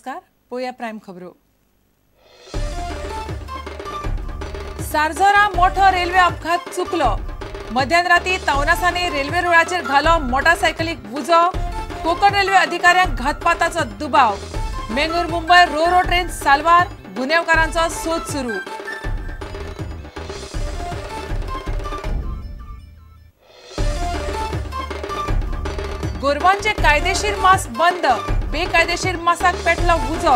नमस्कार, पोया प्राइम खबरो। सारझोरा मोठो रेल्वे अपघात चुकलो। मध्यरात्री तवनासाने रेल्वे रुळाचेर घालो मोटारसायकलीक उजो। कोकण रेल्वे अधिकाऱ्यांक घातपाताचो दुबाव। मेंगलोर मुंबई रो ट्रेन साल्वार, गुन्हेगारांचो सोद सुरू। गोरवांचे कायदेशीर मांस बंद, बेकायदेशीर मांसाक पेटलो उजो।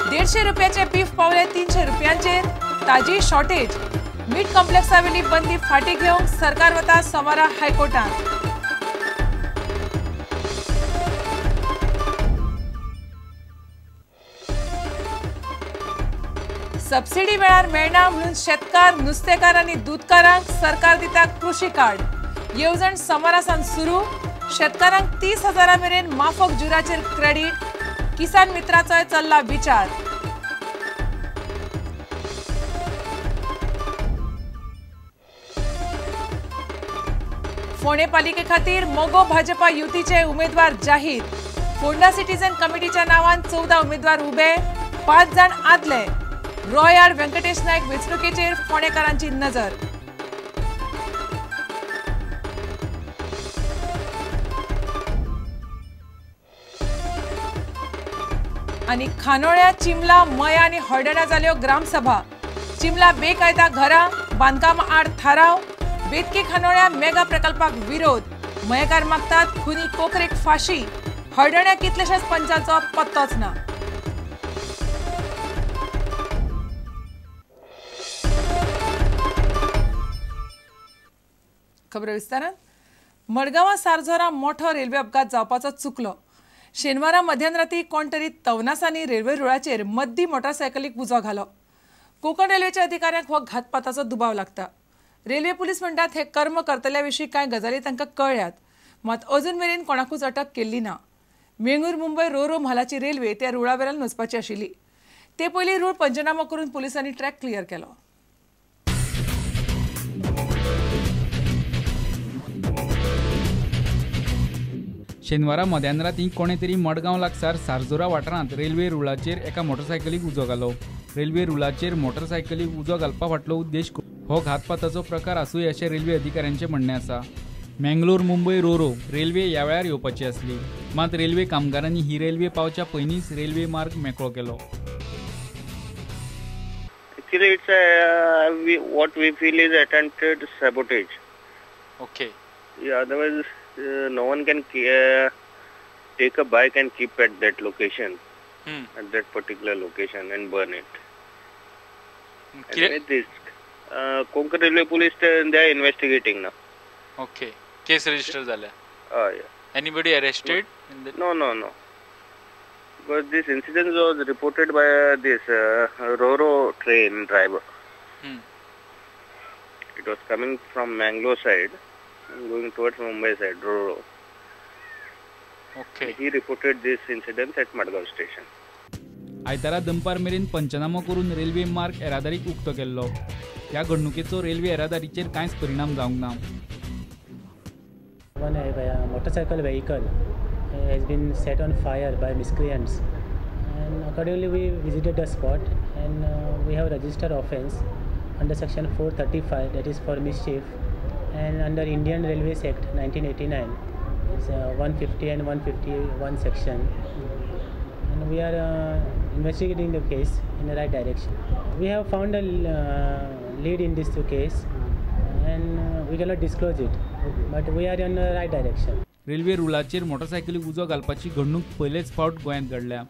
150 रुपयाचे बीफ पावले 300 रुपयांचेर। ताजी शॉर्टेज। मीट कॉम्प्लेक्सावेली बंदी फाटी घेवंक सरकार वता सोमारा हायकोर्टात। सबसिडी वेळार मेळना म्हणून शेतकार, नुस्तेकार आनी दूधकारांक सरकार दिता कृषी कार्ड। येवजण सोमारासान सुरू। शेतकारांक 30,000 मेरेन माफक जुराचेर क्रेडिट। किसान मित्राचोय चल्ला विचार। फोंडे पालिके खातीर मोगो भाजपा युतीचे उमेदवार जाहीर। फोंडा सिटीजन कमिटीच्या नावान 14 उमेदवार उबे, 5 जाण आदले। रॉयार्ड व्यंकटेश नायक वेंचणुकेचेर फोंडेकारांची नजर। आणि खानोळ्या, चिमला, मया आणि हळदण्या जाल्यो ग्रामसभा। चिमला बेकायदा घरा, बांदकाम आड थाराव। बेतकी खानोळ्या मेगा प्रकल्पाक विरोध। मयेकार मागतात खुनी कोकरेक फाशी। हळदण्या कितलेशेच पंचांचो पत्तोच ना। खबर विस्तारान। मडगांवां सारझोरा मोठो रेल्वे अपघात जावपाचो चुकलो। शेनवारा मध्यरात्री कोण तरी तवनासानी रेल्वे रुळाचेर मद्दी मोटारसायकलीक उजो घालो। कोकण रेल्वेच्या अधिकाऱ्यांक हो घातपाताचो दुबाव लागता। रेल्वे पुलीस म्हणटात हे कर्म करतल्या विशीं कांय गजाली तांकां कळ्ळ्यात, मात अजून मेरेन कोणाकूच अटक केल्ली ना। मेंगलोर मुंबई रो म्हालाची रेल्वे त्या रुळावेल्यान वचपाची आशिल्ली। ते पयलीं रूळ पंचनामो करून पुलिसांनी ट्रॅक क्लियर केलो। शेनवारा मध्यानराती कोणे तरी मडगांव लागसार सारझोरा वाठारांत रेल्वे रुळाचेर एका मोटारसायकलीक उजो घालो। रेल्वे रुळाचेर मोटारसायकलीक उजो घालपा फाटलो उद्देश हो घातपाताचो प्रकार आसूय अशें रेल्वे अधिकाऱ्यांचे म्हणणे आसा। मेंगलोर मुंबई रो रेल्वे ह्या वेळार येवपाची आसली, मात रेल्वे कामगारांनी ही रेल्वे पावच्या पयलींच रेल्वे मार्ग मेकळो केलो। Actually, what we feel is attempted sabotage. Okay. Yeah, otherwise no one can take a bike and keep at that location, at that particular location and burn it. And with this, Konkan Railway Police, they are investigating now. Okay. Case registered झाला. Yeah. Anybody arrested? No. Because this incident was reported by this Roro train driver. It was coming from Mangalore side and going towards Mumbai side, Roro. Okay. He reported this incident at Madgaon station. आयतारा दनपार मेरेन पंचनामो करून railway मार्ग येरादारीक उक्तो केल्लो। ह्या घडणुकेचो रेल्वे येरादारीचेर कांयच परिणाम जावंक ना। One motorcycle vehicle has been set on fire by miscreants, and accordingly we visited the spot and we have registered offence under section 435, that is for mischief, and under Indian Railways Act 1989, it's 150 and 151 section, and we are investigating the case in the right direction. We have found a lead in this case and we cannot disclose it, but we are in the right direction. रेल्वे रुळाचेर मोटारसायकलीक उजो घालपाची घडणूक पयलेच फावट गोंयांत घडल्या।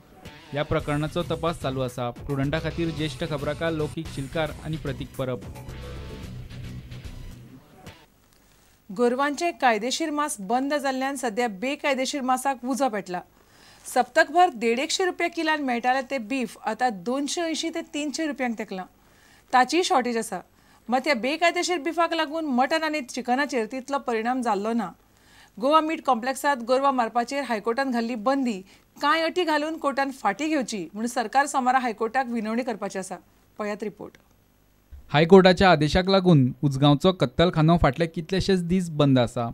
ह्या प्रकरणाचो तपास चालू आसा। प्रुडंटा खातीर ज्येष्ठ खबराकार लौकीक शिलकार आणि प्रतीक परब। गोरवांचे कायदेशीर मांस बंद जाल्ल्यान सध्या बेकायदेशीर मांसाक उजो पेटला। सप्तकभर 150 रुपया किलान मेळटाले ते बीफ आता 280 ते 300 रुपयांक तेकला। ताची शॉर्टेज आसा, मात ह्या बेकायदेशीर बीफाक लागून मटन आनी चिकनाचेर तितलो परिणाम जाल्लो ना। गोवा मीट कॉम्प्लेक्सात गोरवां मारपाचेर हायकोर्टान घाल्ली बंदी कांय अटी घालून कोर्टान फाटी घेवची म्हणून सरकार सोमारा हायकोर्टाक विनवणी करपाची आसा। पळयात रिपोर्ट। हायकोर्टाच्या आदेशाक लागून उजगांवचो कत्तलखानो फाटले कितलेशेच दीस बंद आसा।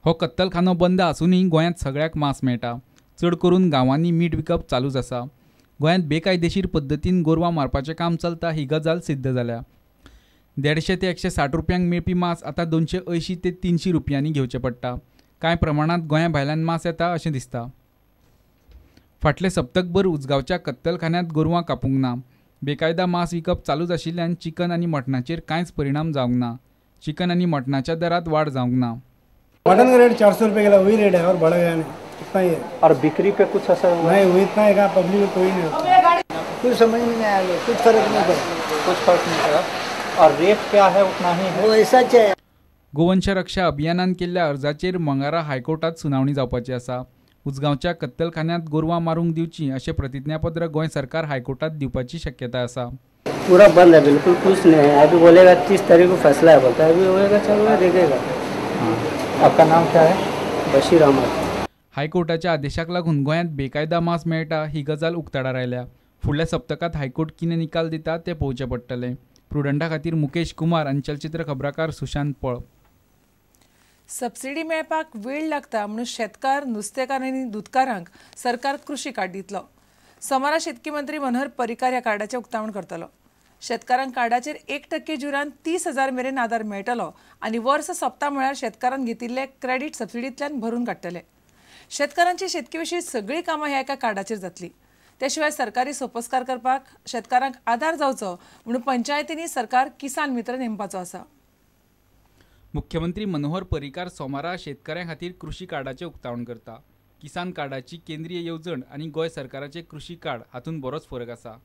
हो कत्तलखानो बंद आसूनय गोंयांत सगळ्याक मांस मेळटा। चड करून गांवांनी मीठ विकप चालूच आसा। गोंयांत बेकायदेशीर पद्दतीन गोरवां मारपाचें काम चलता ही गजाल सिद्ध जाल्या. 150 ते 160 रुपयांक मेळपी मांस आतां 280 ते 300 रुपयांनी घेवचें पडटा. कांय प्रमाणांत गोंया भायल्यान मांस येता अशें दिसता. फाटले सप्तकभर उजगांवच्या कत्तलखान्यांत गोरवां कापूंक ना. बेकायदा मांस विकप चालूच आशिल्ल्यान चिकन आनी मटणाचेर कांयच परिणाम जावंक ना. चिकन आनी मटणाच्या दरांत वाड जावंक ना. मटन का रेट 400 रुपये किलो वही रेट है और बढ़ गया नहीं इतना ही है. और बिक्री पे कुछ असर हुआ? नहीं हुई इतना है, पब्लिक में कोई नहीं होता. कुछ समझ में नहीं आया, कुछ फर्क नहीं पड़ा. कुछ फर्क नहीं पड़ा. और रेट क्या है उतना ही है. वो ऐसा है. गोवंश रक्षा अभियानान केल्ल्या अर्जाचेर मंगळारा हायकोर्टात सुनावणी जावपाची आसा. उजगांवच्या कत्तलखान्यांत गोरवां मारूंक दिवची अशें प्रतिज्ञापत्र गोंय सरकार हायकोर्टात दिवपाची शक्यताय आसा. पूरा बंद है, बिल्कुल कुछ नहीं है. अभी बोलेगा 30 तारीख को फैसला है, बोलता है अभी होएगा, चलो देखेगा. आपका नाम क्या है? बशीर अहमद. हायकोर्टाच्या आदेशाक लागून गोंयांत बेकायदा मांस मेळटा ही गजाल उक्ताडार आयल्या. फुडल्या सप्तकांत हायकोर्ट कितें निकाल दिता तें पळोवचें पडटलें. प्रुडंटा खातीर मुकेश कुमार आनी चलचित्र खबराकार सुशांत पळ. सबसिडी मेळपाक वेळ लागता म्हणून शेतकार, नुस्तेकार आनी दूदकारांक सरकार कृषी कार्ड दितलो. सोमारा शेतकी मंत्री मनोहर पर्रीकार ह्या कार्डाचें उक्तावण करतलो. शेतकारांक कार्डाचेर 1% जुरान 30,000 मेरेन आदार मेळटलो आनी वर्स सोंपता म्हळ्यार शेतकारांक घेतिल्ले क्रेडीट सबसिडींतल्यान भरून काडटले. शेतकारांची शेतकी विशीं सगळीं कामां ह्या एका कार्डाचेर जातलीं. ते शिवाय सरकारी सोपस्कार करपाक शेतकारांक आदार जावचो म्हणून पंचायतींनी सरकार किसान मित्र नेमपाचो आसा. मुख्यमंत्री मनोहर पर्रीकार सोमारा शेतकऱ्यां खातीर कृषी कार्डाचें उक्तावण करता. किसान कार्डाची केंद्रीय येवजण आनी गोंय सरकाराचें कृषी कार्ड हातूंत बरोच फरक आसा.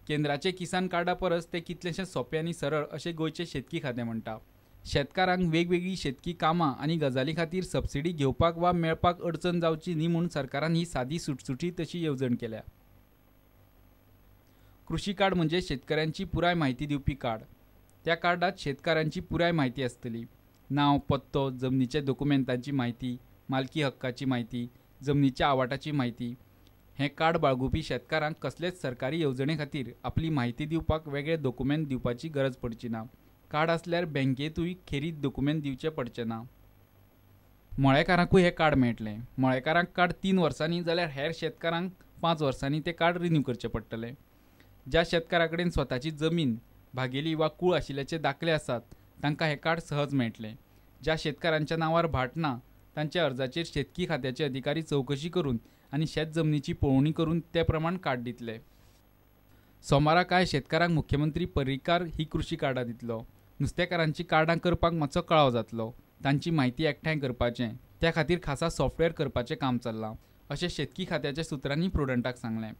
केंद्राचे किसान कार्डा परस ते कितलेशें सोंपें आनी सरळ अशें गोंयचें शेतकी खातें म्हणटा. शेतकारांक वेगवेगळी शेतकी कामां आनी गजाली खातीर सबसिडी घेवपाक वा मेळपाक अडचण जावची न्ही म्हूण सरकारान ही सादी सुटसुटीत अशी येवजण केल्या. कृषी कार्ड म्हणजे शेतकऱ्यांची पुराय म्हायती दिवपी कार्ड. त्या कार्डात शेतकारांची पुराय म्हायती आसतली. नांव, पत्तो, जमनीचे डॉक्युमेंटांची म्हायती, मालकी हक्काची म्हायती, जमनीच्या आवाठाची म्हायती. हें कार्ड बाळगुपी शेतकारांक कसलेच सरकारी येवजणे खातीर आपली म्हायती दिवपाक वेगळे डॉक्युमेंट दिवपाची गरज पडची ना. कार्ड आसल्यार बँकेतूय खेरीत डॉक्युमेंट दिवचे पडचे ना. मळेकारांकूय हें कार्ड मेळटलें. मळेकारांक कार्ड 3 वर्सांनी जाल्यार हेर शेतकारांक 5 वर्सांनी तें कार्ड रिन्यू करचें पडटलें. ज्या शेतकारा कडेन स्वताची जमीन, भागेली वा कूळ आशिल्ल्याचे दाखले आसात तांकां हें कार्ड सहज मेळटलें. ज्या शेतकारांच्या नांवार भाट ना तांच्या अर्जाचेर शेतकी खात्याचे अधिकारी चवकशी करून आनी शेत जमनीची पळोवणी करून ते प्रमाण कार्ड दितले. सोमारा कांय शेतकारांक मुख्यमंत्री पर्रीकार ही कृषी कार्डां दितलो. नुस्तेकारांची कार्डां करपाक मातसो कळाव जातलो. तांची म्हायती एकठांय करपाचें, त्या खातीर खासा सॉफ्टवेअर करपाचें काम चल्लां अशें शेतकी खात्याच्या सुत्रांनी प्रुडंटाक सांगलें.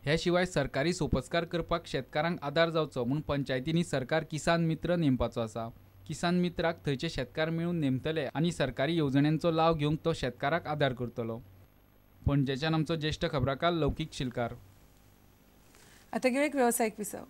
हे शिवाय सरकारी सोपस्कार करपाक शेतकारांक आदार जावचो म्हूण पंचायतींनी सरकार किसान मित्र नेमपाचो आसा. किसान मित्राक थंयचे शेतकार मेळून नेमतले आनी सरकारी येवजण्यांचो लाव घेवंक तो शेतकाराक आदार करतलो. पणजेच्यान आमचो ज्येश्ठ खबराकार लौकीक शिलकार. आता घेऊ एक व्यावसायिक विसव.